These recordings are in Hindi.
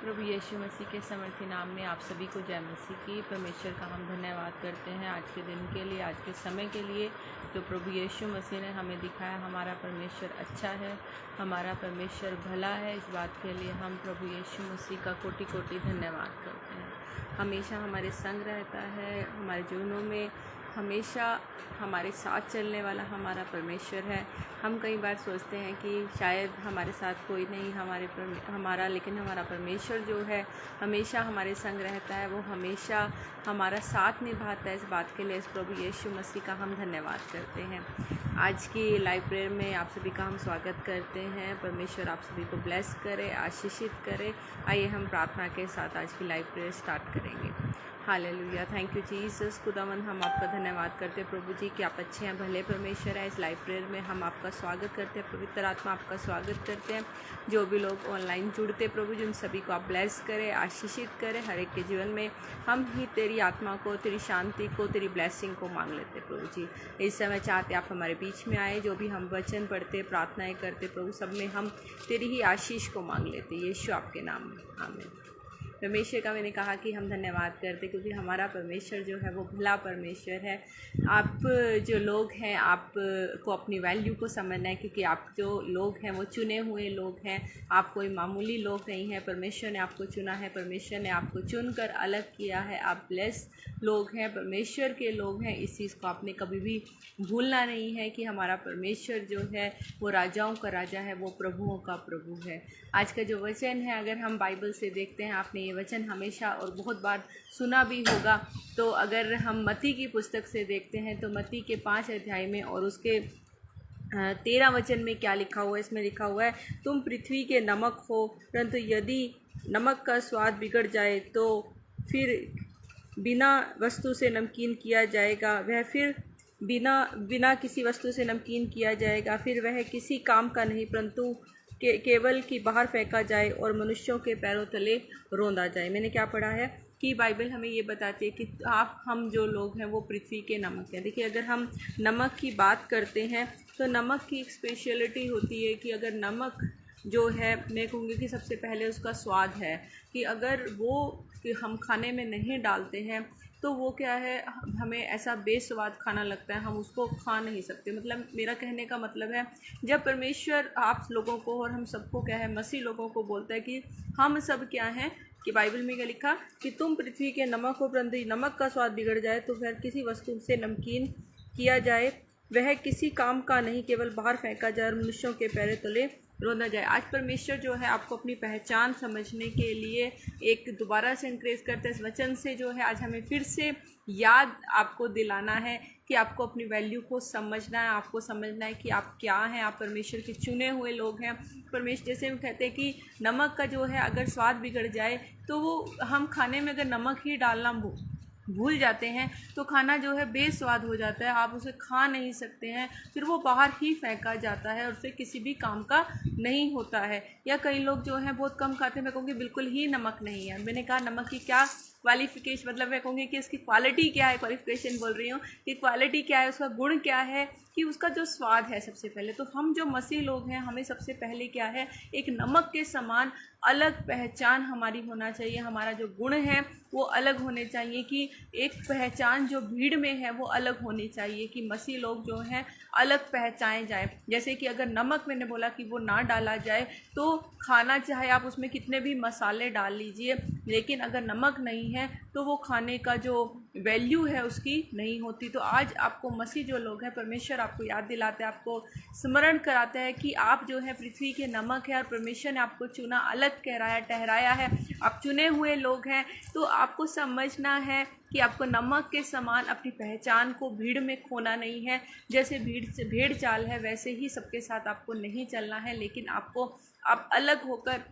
प्रभु यीशु मसीह के समर्थी नाम में आप सभी को जय मसीह की। परमेश्वर का हम धन्यवाद करते हैं आज के दिन के लिए, आज के समय के लिए जो प्रभु यीशु मसीह ने हमें दिखाया। हमारा परमेश्वर अच्छा है, हमारा परमेश्वर भला है। इस बात के लिए हम प्रभु यीशु मसीह का कोटि कोटि धन्यवाद करते हैं। हमेशा हमारे संग रहता है, हमारे जीवनों में हमेशा हमारे साथ चलने वाला हमारा परमेश्वर है। हम कई बार सोचते हैं कि शायद हमारे साथ कोई नहीं लेकिन हमारा परमेश्वर जो है हमेशा हमारे संग रहता है, वो हमेशा हमारा साथ निभाता है। इस बात के लिए इस प्रभु यीशु मसीह का हम धन्यवाद करते हैं। आज की लाइव प्रेयर में आप सभी का हम स्वागत करते हैं। परमेश्वर आप सभी को ब्लेस करे, आशीषित करे। आइए हम प्रार्थना के साथ आज की लाइव प्रेयर स्टार्ट करेंगे। Hallelujah, thank you Jesus. खुदावन हम आपका धन्यवाद करते हैं प्रभु जी कि आप अच्छे हैं, भले परमेश्वर है। इस लाइव प्रेयर में हम आपका स्वागत करते हैं, पवित्र आत्मा आपका स्वागत करते हैं। जो भी लोग ऑनलाइन जुड़ते प्रभु जी उन सभी को आप ब्लेस करें, आशीषित करें। हर एक के जीवन में हम ही तेरी आत्मा को, तेरी शांति को, तेरी ब्लेसिंग को मांग लेते प्रभु जी। इस समय चाहते आप हमारे बीच में आए। जो भी हम वचन पढ़ते, प्रार्थनाएँ करते प्रभु, सब में हम तेरी ही आशीष को मांग लेते। यीशु आपके नाम में, आमीन। परमेश्वर का मैंने कहा कि हम धन्यवाद करते क्योंकि हमारा परमेश्वर जो है वो भला परमेश्वर है। आप जो लोग हैं, आप को अपनी वैल्यू को समझना है क्योंकि आप जो लोग हैं वो चुने हुए लोग हैं। आप कोई मामूली लोग नहीं हैं। परमेश्वर ने आपको चुना है, परमेश्वर ने आपको चुनकर अलग किया है। आप ब्लेस लोग हैं, परमेश्वर के लोग हैं। इस चीज़ को आपने कभी भी भूलना नहीं है कि हमारा परमेश्वर जो है वो राजाओं का राजा है, वो प्रभुओं का प्रभु है। आज का जो वचन है, अगर हम बाइबल से देखते हैं, आपने ये वचन हमेशा और बहुत बार सुना भी होगा। तो अगर हम मत्ती की पुस्तक से देखते हैं तो मत्ती के 5 अध्याय में और उसके 13 वचन में क्या लिखा हुआ है? इसमें लिखा हुआ है, तुम पृथ्वी के नमक हो, परंतु यदि नमक का स्वाद बिगड़ जाए तो फिर बिना वस्तु से नमकीन किया जाएगा, वह फिर बिना किसी वस्तु से नमकीन किया जाएगा, फिर वह किसी काम का नहीं परंतु केवल कि बाहर फेंका जाए और मनुष्यों के पैरों तले रौंदा जाए। मैंने क्या पढ़ा है कि बाइबल हमें ये बताती है कि हम जो लोग हैं वो पृथ्वी के नमक हैं। देखिए, अगर हम नमक की बात करते हैं तो नमक की एक स्पेशलिटी होती है कि अगर नमक जो है, मैं कहूँगी कि सबसे पहले उसका स्वाद है कि अगर वो कि हम खाने में नहीं डालते हैं तो वो क्या है, हमें ऐसा बेस्वाद खाना लगता है, हम उसको खा नहीं सकते। मतलब मेरा कहने का मतलब है, जब परमेश्वर आप लोगों को और हम सबको क्या है, मसीह लोगों को बोलता है कि हम सब क्या हैं, कि बाइबल में क्या लिखा कि तुम पृथ्वी के नमक हो, परंतु नमक का स्वाद बिगड़ जाए तो फिर किसी वस्तु से नमकीन किया जाए, वह किसी काम का नहीं, केवल बाहर फेंका जाए और मनुष्यों के पैरों तले रौंदा जाए। आज परमेश्वर जो है आपको अपनी पहचान समझने के लिए एक दोबारा से इंक्रेज करते हैं। इस वचन से जो है आज हमें फिर से याद आपको दिलाना है कि आपको अपनी वैल्यू को समझना है। आपको समझना है कि आप क्या हैं, आप परमेश्वर के चुने हुए लोग हैं। परमेश्वर, जैसे हम कहते हैं कि नमक का जो है अगर स्वाद बिगड़ जाए तो वो हम खाने में अगर नमक ही डालना भूल जाते हैं तो खाना जो है बेस्वाद हो जाता है, आप उसे खा नहीं सकते हैं, फिर वो बाहर ही फेंका जाता है और उसे किसी भी काम का नहीं होता है। या कई लोग जो हैं बहुत कम खाते हैं, मैं कहूँगी बिल्कुल ही नमक नहीं है। मैंने कहा नमक की क्या क्वालिफिकेशन, मतलब मैं कहूँगी कि इसकी क्वालिटी क्या है, क्वालिफिकेशन बोल रही हूँ कि क्वालिटी क्या है, उसका गुण क्या है, कि उसका जो स्वाद है। सबसे पहले तो हम जो मसीह लोग हैं, हमें सबसे पहले क्या है, एक नमक के समान अलग पहचान हमारी होना चाहिए। हमारा जो गुण है वो अलग होने चाहिए, कि एक पहचान जो भीड़ में है वो अलग होनी चाहिए, कि मसीह लोग जो हैं अलग पहचाने जाए। जैसे कि अगर नमक, मैंने बोला कि वो ना डाला जाए तो खाना, चाहे आप उसमें कितने भी मसाले डाल लीजिए, लेकिन अगर नमक नहीं है तो वो खाने का जो वैल्यू है उसकी नहीं होती। तो आज आपको मसीह जो लोग हैं, परमेश्वर आपको याद दिलाते हैं, आपको स्मरण कराते हैं कि आप जो है पृथ्वी के नमक है और परमेश्वर ने आपको चुना, अलग ठहराया है। आप चुने हुए लोग हैं। तो आपको समझना है कि आपको नमक के समान अपनी पहचान को भीड़ में खोना नहीं है। जैसे भेड़ चाल है वैसे ही सबके साथ आपको नहीं चलना है, लेकिन आप अलग होकर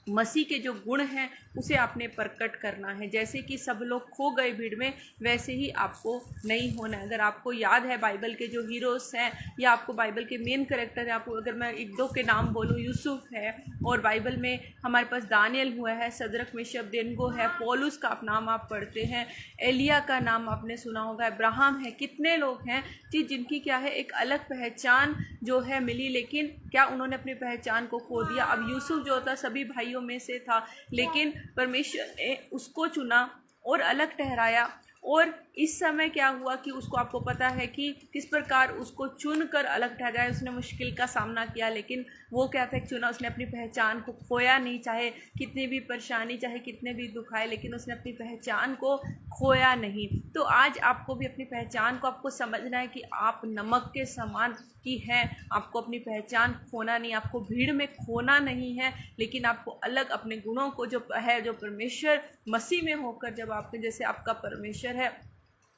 मसीह के जो गुण हैं उसे आपने प्रकट करना है। जैसे कि सब लोग खो गए भीड़ में, वैसे ही आपको नहीं होना है। अगर आपको याद है बाइबल के जो हीरोज़ हैं या आपको बाइबल के मेन कैरेक्टर हैं, आपको अगर मैं एक दो के नाम बोलूँ, यूसुफ है, और बाइबल में हमारे पास दानियल हुआ है, सदरक मेशक अबेदनगो है, पौलुस का नाम आप पढ़ते हैं, एलिया का नाम आपने सुना होगा, अब्राहम है। कितने लोग हैं कि जिनकी क्या है, एक अलग पहचान जो है मिली, लेकिन क्या उन्होंने अपनी पहचान को खो दिया। अब यूसुफ जो होता, सभी भाइयों भाइयों में से था, लेकिन परमेश्वर ने उसको चुना और अलग ठहराया। और इस समय क्या हुआ कि उसको, आपको पता है कि किस प्रकार उसको चुनकर अलग ठहराया। उसने मुश्किल का सामना किया, लेकिन वो क्या था, चुना, उसने अपनी पहचान को खोया नहीं। चाहे कितनी भी परेशानी, चाहे कितने भी दुख आए, लेकिन उसने अपनी पहचान को खोया नहीं। तो आज आपको भी अपनी पहचान को आपको समझना है कि आप नमक के समान की हैं। आपको अपनी पहचान खोना नहीं, आपको भीड़ में खोना नहीं है, लेकिन आपको अलग अपने गुणों को जो है, जो परमेश्वर मसीह में होकर, जब आपके जैसे आपका परमेश्वर है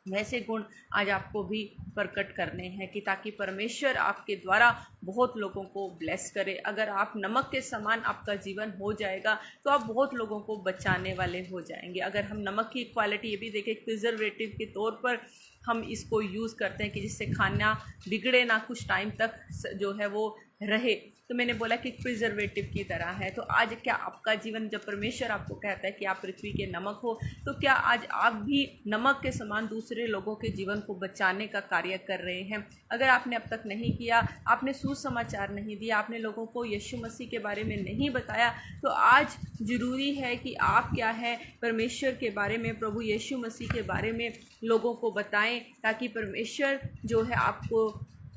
वैसे गुण आज आपको भी प्रकट करने हैं, कि ताकि परमेश्वर आपके द्वारा बहुत लोगों को ब्लेस करे। अगर आप नमक के समान आपका जीवन हो जाएगा तो आप बहुत लोगों को बचाने वाले हो जाएंगे। अगर हम नमक की क्वालिटी ये भी देखें, प्रिजर्वेटिव के तौर पर हम इसको यूज़ करते हैं कि जिससे खाना बिगड़े ना, कुछ टाइम तक जो है वो रहे। तो मैंने बोला कि प्रिजर्वेटिव की तरह है। तो आज क्या आपका जीवन, जब परमेश्वर आपको कहता है कि आप पृथ्वी के नमक हो, तो क्या आज आप भी नमक के समान दूसरे लोगों के जीवन को बचाने का कार्य कर रहे हैं? अगर आपने अब तक नहीं किया, आपने सुसमाचार नहीं दिया, आपने लोगों को यीशु मसीह के बारे में नहीं बताया, तो आज ज़रूरी है कि आप क्या है, परमेश्वर के बारे में, प्रभु यीशु मसीह के बारे में लोगों को बताएं, ताकि परमेश्वर जो है आपको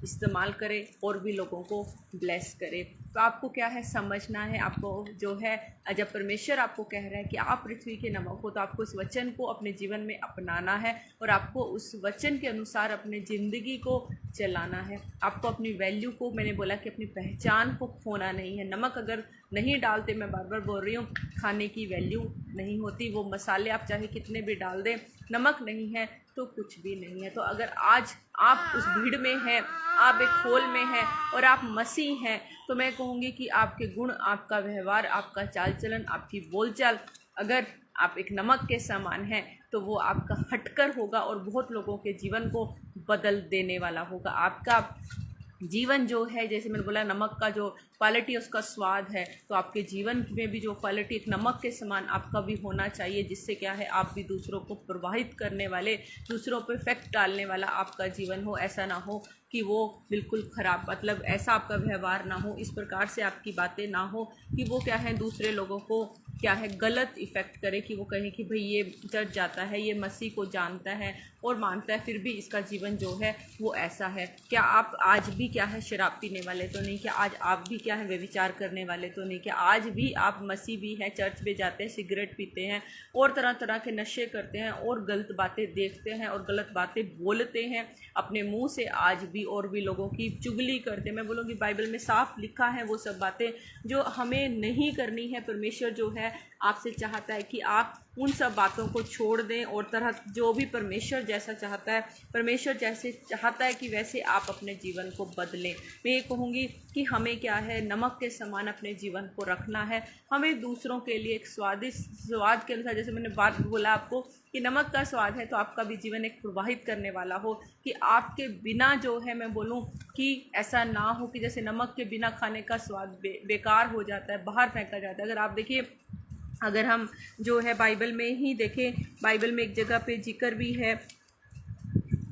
इस्तेमाल करे और भी लोगों को ब्लेस करे। तो आपको क्या है, समझना है। आपको जो है, जब परमेश्वर आपको कह रहा है कि आप पृथ्वी के नमक हो, तो आपको उस वचन को अपने जीवन में अपनाना है और आपको उस वचन के अनुसार अपनी ज़िंदगी को चलाना है। आपको अपनी वैल्यू को, मैंने बोला कि अपनी पहचान को खोना नहीं है। नमक अगर नहीं डालते, मैं बार बार बोल रही हूँ, खाने की वैल्यू नहीं होती। वो मसाले आप चाहे कितने भी डाल दें, नमक नहीं है तो कुछ भी नहीं है। तो अगर आज आप उस भीड़ में हैं, आप एक खोल में हैं और आप मसीह हैं, तो मैं कहूँगी कि आपके गुण, आपका व्यवहार, आपका चाल चलन, आपकी बोलचाल, अगर आप एक नमक के समान हैं, तो वो आपका हटकर होगा और बहुत लोगों के जीवन को बदल देने वाला होगा। आपका जीवन जो है, जैसे मैंने बोला, नमक का जो क्वालिटी, उसका स्वाद है, तो आपके जीवन में भी जो क्वालिटी एक नमक के समान आपका भी होना चाहिए, जिससे क्या है, आप भी दूसरों को प्रभावित करने वाले, दूसरों पर इफेक्ट डालने वाला आपका जीवन हो। ऐसा ना हो कि वो बिल्कुल ख़राब, मतलब ऐसा आपका व्यवहार ना हो, इस प्रकार से आपकी बातें ना हो कि वो क्या है, दूसरे लोगों को क्या है, गलत इफ़ेक्ट करे, कि वो कहें कि भाई ये चर्च जाता है, ये मसीह को जानता है और मानता है, फिर भी इसका जीवन जो है वो ऐसा है। क्या आप आज भी क्या है, शराब पीने वाले तो नहीं? क्या आज आप भी क्या है, व्यभिचार करने वाले तो नहीं? क्या आज भी आप मसीह भी हैं, चर्च में जाते हैं, सिगरेट पीते हैं और तरह तरह के नशे करते हैं और गलत बातें देखते हैं और गलत बातें बोलते हैं अपने मुंह से, आज भी और भी लोगों की चुगली करते हैं? मैं बोलूँगी बाइबल में साफ लिखा है वो सब बातें जो हमें नहीं करनी है। परमेश्वर जो है आपसे चाहता है कि आप उन सब बातों को छोड़ दें और तरह जो भी परमेश्वर जैसा चाहता है, परमेश्वर जैसे चाहता है कि वैसे आप अपने जीवन को बदलें। मैं ये कहूँगी कि हमें क्या है, नमक के समान अपने जीवन को रखना है। हमें दूसरों के लिए एक स्वादिष्ट स्वाद के अनुसार, जैसे मैंने बात बोला आपको कि नमक का स्वाद है, तो आपका भी जीवन एक प्रवाहित करने वाला हो, कि आपके बिना जो है, मैं बोलूँ कि ऐसा ना हो कि जैसे नमक के बिना खाने का स्वाद बेकार हो जाता है, बाहर फेंका जाता है। अगर आप देखिए, अगर हम जो है बाइबल में ही देखें, बाइबल में एक जगह पे जिक्र भी है,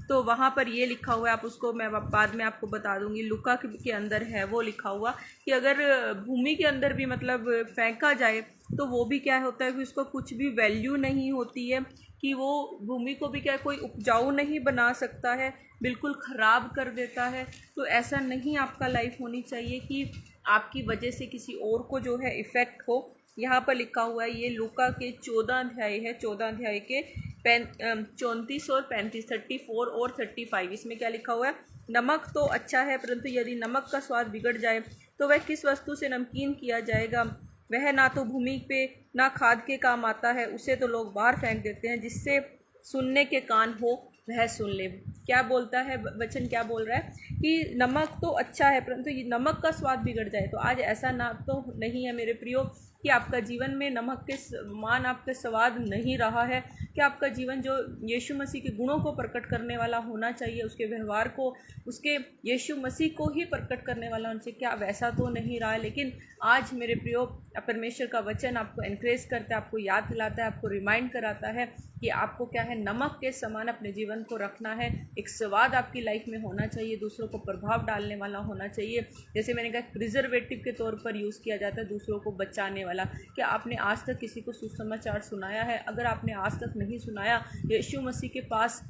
तो वहाँ पर ये लिखा हुआ है, आप उसको मैं बाद में आपको बता दूंगी, लूका के अंदर है वो लिखा हुआ कि अगर भूमि के अंदर भी मतलब फेंका जाए, तो वो भी क्या होता है कि उसको कुछ भी वैल्यू नहीं होती है, कि वो भूमि को भी क्या कोई उपजाऊ नहीं बना सकता है, बिल्कुल ख़राब कर देता है। तो ऐसा नहीं आपका लाइफ होनी चाहिए कि आपकी वजह से किसी और को जो है इफ़ेक्ट हो। यहाँ पर लिखा हुआ है, ये लूका के 14 अध्याय है, 14 अध्याय के 34 और 35, 34 और 35, इसमें क्या लिखा हुआ है, नमक तो अच्छा है, परंतु यदि नमक का स्वाद बिगड़ जाए तो वह किस वस्तु से नमकीन किया जाएगा? वह ना तो भूमि पे ना खाद के काम आता है, उसे तो लोग बाहर फेंक देते हैं। जिससे सुनने के कान हो वह सुन ले। क्या बोलता है वचन, क्या बोल रहा है कि नमक तो अच्छा है, परंतु ये नमक का स्वाद बिगड़ जाए। तो आज ऐसा ना तो नहीं है मेरे प्रियो कि आपका जीवन में नमक के समान आपका स्वाद नहीं रहा है, कि क्या आपका जीवन जो यीशु मसीह के गुणों को प्रकट करने वाला होना चाहिए, उसके व्यवहार को, उसके यीशु मसीह को ही प्रकट करने वाला होना चाहिए? क्या वैसा तो नहीं रहा है? लेकिन आज मेरे प्रियो, परमेश्वर का वचन आपको एनकरेज करता है, आपको याद दिलाता है, आपको रिमाइंड कराता है कि आपको क्या है, नमक के समान अपने जीवन को रखना है। एक स्वाद आपकी लाइफ में होना चाहिए, दूसरों को प्रभाव डालने वाला होना चाहिए। जैसे मैंने कहा, प्रिजर्वेटिव के तौर पर यूज़ किया जाता है, दूसरों को बचाने वाला। क्या आपने आज तक किसी को सुसमाचार सुनाया है? अगर आपने आज तक नहीं सुनाया, यीशु मसीह के पास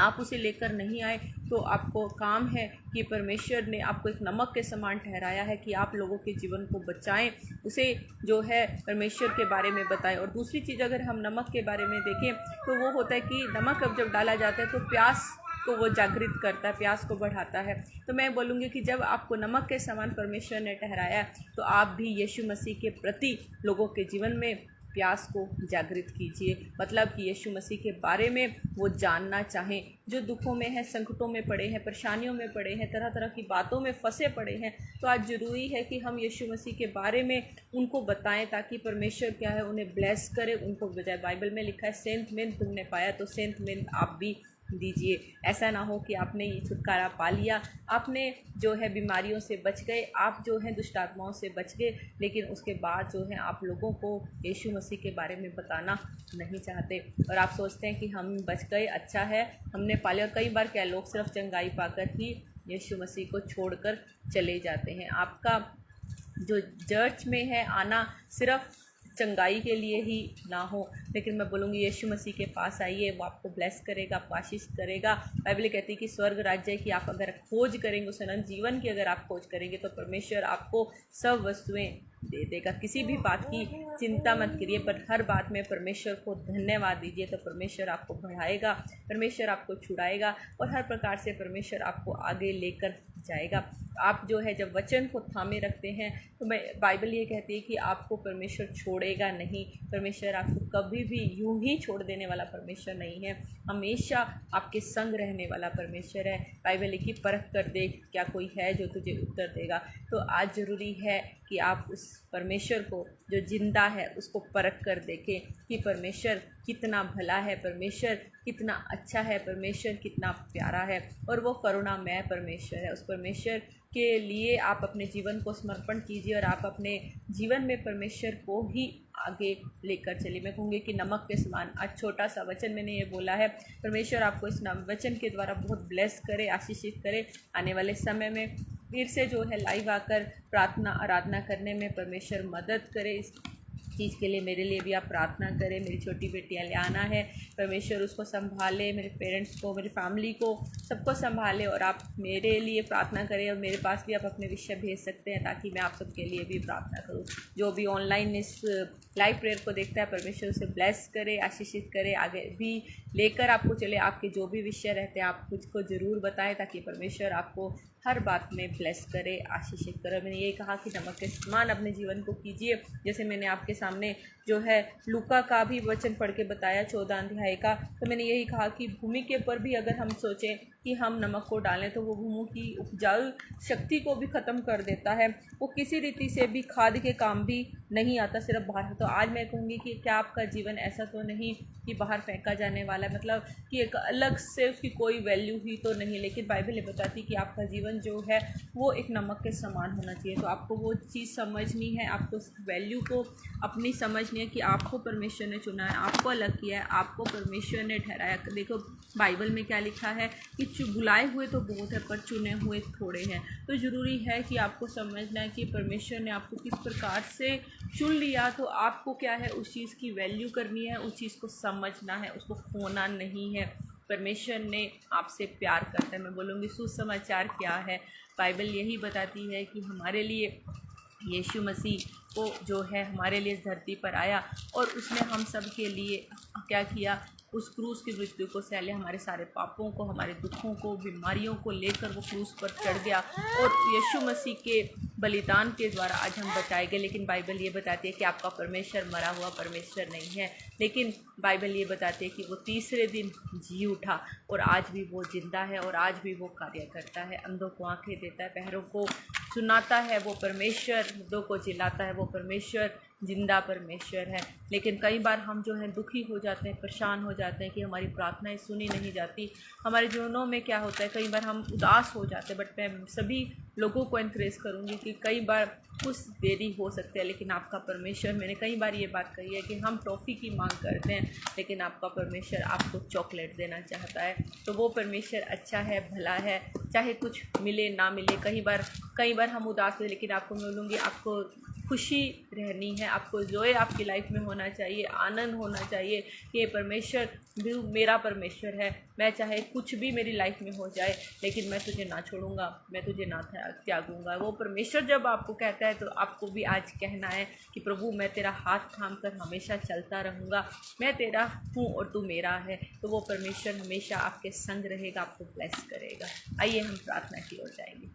आप उसे लेकर नहीं आए, तो आपको काम है कि परमेश्वर ने आपको एक नमक के समान ठहराया है कि आप लोगों के जीवन को बचाएं, उसे जो है परमेश्वर के बारे में बताएं। और दूसरी चीज़, अगर हम नमक के बारे में देखें तो वो होता है कि नमक अब जब डाला जाता है तो प्यास को वो जागृत करता है, प्यास को बढ़ाता है। तो मैं बोलूँगी कि जब आपको नमक के समान परमेश्वर ने ठहराया है, तो आप भी यीशु मसीह के प्रति लोगों के जीवन में प्यास को जागृत कीजिए। मतलब कि यीशु मसीह के बारे में वो जानना चाहें, जो दुखों में हैं, संकटों में पड़े हैं, परेशानियों में पड़े हैं, तरह तरह की बातों में फंसे पड़े हैं। तो आज ज़रूरी है कि हम यीशु मसीह के बारे में उनको बताएं, ताकि परमेश्वर क्या है, उन्हें ब्लेस करे, उनको बजाय। बाइबल में लिखा है, सेंत में तुमने पाया तो सेंत में आप भी दीजिए। ऐसा ना हो कि आपने ये छुटकारा पा लिया, आपने जो है बीमारियों से बच गए, आप जो है दुष्ट आत्माओं से बच गए, लेकिन उसके बाद जो है आप लोगों को यीशु मसीह के बारे में बताना नहीं चाहते, और आप सोचते हैं कि हम बच गए, अच्छा है हमने पा लिया। और कई बार क्या, लोग सिर्फ चंगाई पाकर ही यीशु मसीह को छोड़कर चले जाते हैं। आपका जो चर्च में है आना सिर्फ चंगाई के लिए ही ना हो, लेकिन मैं बोलूँगी यीशु मसीह के पास आइए, वो आपको ब्लेस करेगा, आपको आशीष करेगा। बाइबल कहती है कि स्वर्ग राज्य की आप अगर खोज करेंगे, उस अनंत जीवन की अगर आप खोज करेंगे, तो परमेश्वर आपको सब वस्तुएं दे देगा। किसी भी बात की चिंता मत करिए, पर हर बात में परमेश्वर को धन्यवाद दीजिए, तो परमेश्वर आपको बढ़ाएगा, परमेश्वर आपको छुड़ाएगा, और हर प्रकार से परमेश्वर आपको आगे लेकर जाएगा। आप जो है जब वचन को थामे रखते हैं, तो मैं बाइबल ये कहती है कि आपको परमेश्वर छोड़ेगा नहीं। परमेश्वर आपको कभी भी यूं ही छोड़ देने वाला परमेश्वर नहीं है, हमेशा आपके संग रहने वाला परमेश्वर है। बाइबल की परख कर देख, क्या कोई है जो तुझे उत्तर देगा। तो आज ज़रूरी है कि आप उस परमेश्वर को जो जिंदा है उसको परख कर देखें कि परमेश्वर कितना भला है, परमेश्वर कितना अच्छा है, परमेश्वर कितना प्यारा है, और वो करुणामय परमेश्वर है। उस परमेश्वर के लिए आप अपने जीवन को समर्पण कीजिए, और आप अपने जीवन में परमेश्वर को ही आगे लेकर चलिए। मैं कहूँगी कि नमक के समान। आज छोटा सा वचन मैंने ये बोला है, परमेश्वर आपको इस वचन के द्वारा बहुत ब्लेस करे, आशीषित करे। आने वाले समय में फिर से जो है लाइव आकर प्रार्थना आराधना करने में परमेश्वर मदद करे। इस चीज़ के लिए मेरे लिए भी आप प्रार्थना करें। मेरी छोटी बेटी अलियाना है, परमेश्वर उसको संभाले, मेरे पेरेंट्स को, मेरी फैमिली को, सबको संभाले, और आप मेरे लिए प्रार्थना करें। और मेरे पास भी आप अपने विषय भेज सकते हैं, ताकि मैं आप सबके लिए भी प्रार्थना करूं। जो भी ऑनलाइन इस लाइव प्रेयर को देखता है, परमेश्वर उसे ब्लेस करे, आशीषित करे, आगे भी लेकर आपको चले। आपके जो भी विषय रहते हैं आप मुझको ज़रूर बताएं, ताकि परमेश्वर आपको हर बात में ब्लेस करे, आशीषित करे। मैंने यही कहा कि नमक के समान अपने जीवन को कीजिए। जैसे मैंने आपके सामने जो है लूका का भी वचन पढ़ के बताया, 14 अध्याय का, तो मैंने यही कहा कि भूमि के ऊपर भी अगर हम सोचें कि हम नमक को डालें, तो वो भूमि की उपजाऊ शक्ति को भी ख़त्म कर देता है। वो किसी रीति से भी खाद के काम भी नहीं आता, सिर्फ बाहर। तो आज मैं कहूँगी कि क्या आपका जीवन ऐसा तो नहीं कि बाहर फेंका जाने वाला है, मतलब कि एक अलग से उसकी कोई वैल्यू ही तो नहीं। लेकिन बाइबल ये बताती है कि आपका जीवन जो है वो एक नमक के समान होना चाहिए। तो आपको वो चीज़ समझनी है, आपको उस वैल्यू को अपनी समझनी है कि आपको परमेश्वर ने चुना है, आपको अलग किया है, आपको परमेश्वर ने ठहराया। देखो बाइबल में क्या लिखा है कि बुलाए हुए तो बहुत है, पर चुने हुए थोड़े हैं। तो ज़रूरी है कि आपको समझना है कि परमेश्वर ने आपको किस प्रकार से चुन लिया, तो आपको क्या है उस चीज़ की वैल्यू करनी है, उस चीज़ को समझना है, उसको खोना नहीं है। परमेश्वर ने आपसे प्यार करता है। मैं बोलूँगी सुसमाचार क्या है, बाइबल यही बताती है कि हमारे लिए यीशु मसीह को जो है हमारे लिए इस धरती पर आया, और उसने हम सब के लिए क्या किया, उस क्रूस की मृत्यु को सह लिया। हमारे सारे पापों को, हमारे दुखों को, बीमारियों को लेकर वो क्रूस पर चढ़ गया, और यीशु मसीह के बलिदान के द्वारा आज हम बचाए गए। लेकिन बाइबल ये बताती है कि आपका परमेश्वर मरा हुआ परमेश्वर नहीं है, लेकिन बाइबल ये बताती है कि वो तीसरे दिन जी उठा, और आज भी वो जिंदा है, और आज भी वो कार्य करता है। अंधों को आंखें देता है, बहरों को सुनाता है वो परमेश्वर, मुर्दों को जिलाता है वो परमेश्वर, जिंदा परमेश्वर है। लेकिन कई बार हम जो हैं दुखी हो जाते हैं, परेशान हो जाते हैं कि हमारी प्रार्थनाएं सुनी नहीं जाती। हमारे जीवनों में क्या होता है, कई बार हम उदास हो जाते हैं। बट मैं सभी लोगों को एनकरेज करूँगी कि कई बार कुछ देरी हो सकती है, लेकिन आपका परमेश्वर, मैंने कई बार ये बात कही है कि हम टॉफ़ी की मांग करते हैं, लेकिन आपका परमेश्वर आपको चॉकलेट देना चाहता है। तो वो परमेश्वर अच्छा है, भला है, चाहे कुछ मिले ना मिले। कई बार हम उदास हैं, लेकिन आपको मैं बोलूँगी आपको खुशी रहनी है, आपको जॉय आपकी लाइफ में होना चाहिए, आनंद होना चाहिए कि ये परमेश्वर भी मेरा परमेश्वर है। मैं चाहे कुछ भी मेरी लाइफ में हो जाए, लेकिन मैं तुझे ना छोड़ूंगा, मैं तुझे ना त्यागूंगा। वो परमेश्वर जब आपको कहता है तो आपको भी आज कहना है कि प्रभु मैं तेरा हाथ थाम कर हमेशा चलता रहूँगा, मैं तेरा हूँ और तू मेरा है। तो वो परमेश्वर हमेशा आपके संग रहेगा, आपको ब्लेस करेगा। आइए हम प्रार्थना की ओर जाएंगे।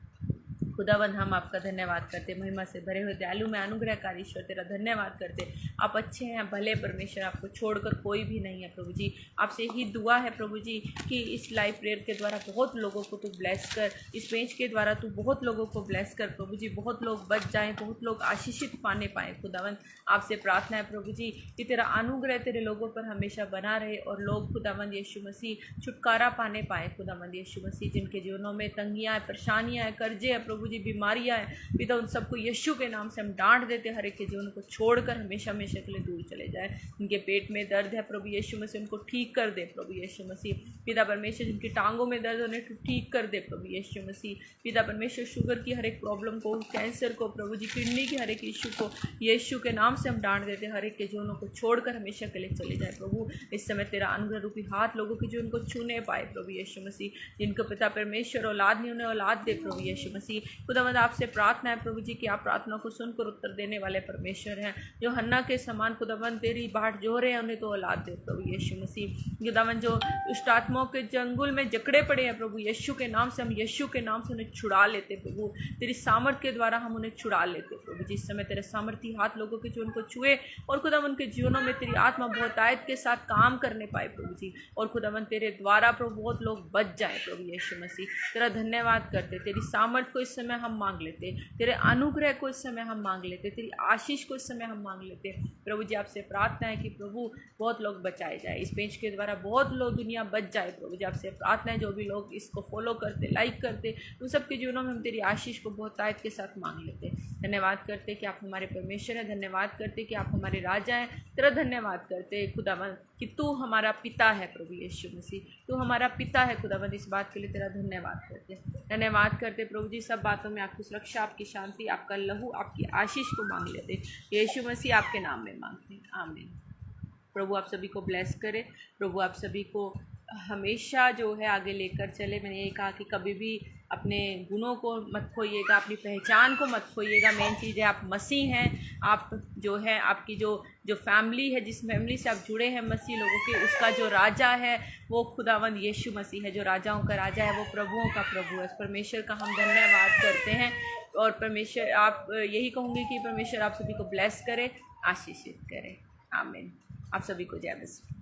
खुदावंद हम आपका धन्यवाद करते, महिमा से भरे हुए दयालु में अनुग्रहकारी ईश्वर तेरा धन्यवाद करते। आप अच्छे हैं, भले परमेश्वर, आपको छोड़कर कोई भी नहीं है प्रभु जी। आपसे ही दुआ है प्रभु जी कि इस लाइव प्रेयर के द्वारा बहुत लोगों को तू ब्लेस कर, इस पेज के द्वारा तू बहुत लोगों को ब्लेस कर प्रभु जी। बहुत लोग बच जाएं, बहुत लोग आशीषित पाने पाएँ खुदावंद। आपसे प्रार्थना है प्रभु जी कि तेरा अनुग्रह तेरे लोगों पर हमेशा बना रहे और लोग खुदावंद यीशु मसीह छुटकारा पाने पाएँ खुदावंद यीशु मसीह। जिनके जीवनों में तंगियाँ, परेशानियाँ, कर्जे हैं प्रभु जी, बीमारियां हैं पिता, उन सबको यीशु के नाम से हम डांट देते। हर एक के जीवन को छोड़कर हमेशा हमेशा के लिए दूर चले जाए। उनके पेट में दर्द है प्रभु यीशु मसीह, उनको ठीक कर दे प्रभु यीशु मसीह। पिता परमेश्वर जिनकी टांगों में दर्द उन्हें ठीक कर दे प्रभु यीशु मसीह। पिता परमेश्वर शुगर की हर एक प्रॉब्लम को, कैंसर को प्रभु जी, किडनी की हर एक इशू को यीशु के नाम से हम डांट देते। हर एक के जीवनों को छोड़कर हमेशा के लिए चले जाए प्रभु। इस समय तेरा अनुग्रह रूपी हाथ लोगों के जीवन को छूने पाए प्रभु यीशु मसीह। जिनको पिता परमेश्वर औलाद नहीं, उन्हें औलाद दे प्रभु यीशु मसीह। खुदावंद आपसे प्रार्थना है प्रभु जी कि आप प्रार्थना को सुनकर उत्तर देने वाले परमेश्वर हैं। जो हन्ना के समान खुदावंद तेरी बाट जो रहे हैं, उन्हें तो औलाद दे प्रभु यीशु मसीह। खुदावंद जो दुष्ट आत्माओं के जंगल में जकड़े पड़े हैं प्रभु यीशु के नाम से, हम यीशु के नाम से उन्हें छुड़ा लेते प्रभु। तेरी सामर्थ के द्वारा हम उन्हें छुड़ा लेते प्रभु। जिस समय तेरे सामर्थी हाथ लोगों के जीवन को छुए और खुदावंद के जीवनों में तेरी आत्मा बहुतायत के साथ काम करने पाए प्रभु जी। और खुदावंद तेरे द्वारा प्रभु बहुत लोग बच जाए प्रभु यीशु मसीह। तेरा धन्यवाद करते, तेरी सामर्थ को इस समय हम मांग लेते, तेरे अनुग्रह को इस समय हम मांग लेते, तेरी आशीष को इस समय हम मांग लेते प्रभु जी। आपसे प्रार्थना है कि प्रभु बहुत लोग बचाए जाए, इस पेज के द्वारा बहुत लोग दुनिया बच जाए प्रभु जी। आपसे प्रार्थना है जो भी लोग इसको फॉलो करते, लाइक करते, उन सबके जीवनों में हम तेरी आशीष को बहुत तायत के साथ मांग लेते। धन्यवाद करते कि आप हमारे परमेश्वर हैं, धन्यवाद करते कि आप हमारे राजा हैं। तेरा धन्यवाद करते खुदावंद कि तू हमारा पिता है प्रभु यीशु मसीह, तू हमारा पिता है खुदावंद। इस बात के लिए तेरा धन्यवाद करते प्रभु जी। सब बातों में आपकी सुरक्षा, आपकी शांति, आपका लहू, आपकी आशीष को मांग लेते यीशु मसीह आपके नाम में मांगते हैं, आमीन। प्रभु आप सभी को ब्लेस करे, प्रभु आप सभी को हमेशा जो है आगे लेकर चले। मैंने ये कहा कि कभी भी अपने गुणों को मत खोइएगा, अपनी पहचान को मत खोइएगा। मेन चीज़ है आप मसीह हैं, आप जो है आपकी जो फैमिली है, जिस फैमिली से आप जुड़े हैं मसीह लोगों के, उसका जो राजा है वो खुदावंद यीशु मसीह है। जो राजाओं का राजा है वो प्रभुओं का प्रभु है। उस परमेश्वर का हम धन्यवाद करते हैं और परमेश्वर आप यही कहूँगी कि परमेश्वर आप सभी को ब्लेस करे, आशीषित करे, आमीन। आप सभी को जय मसीह।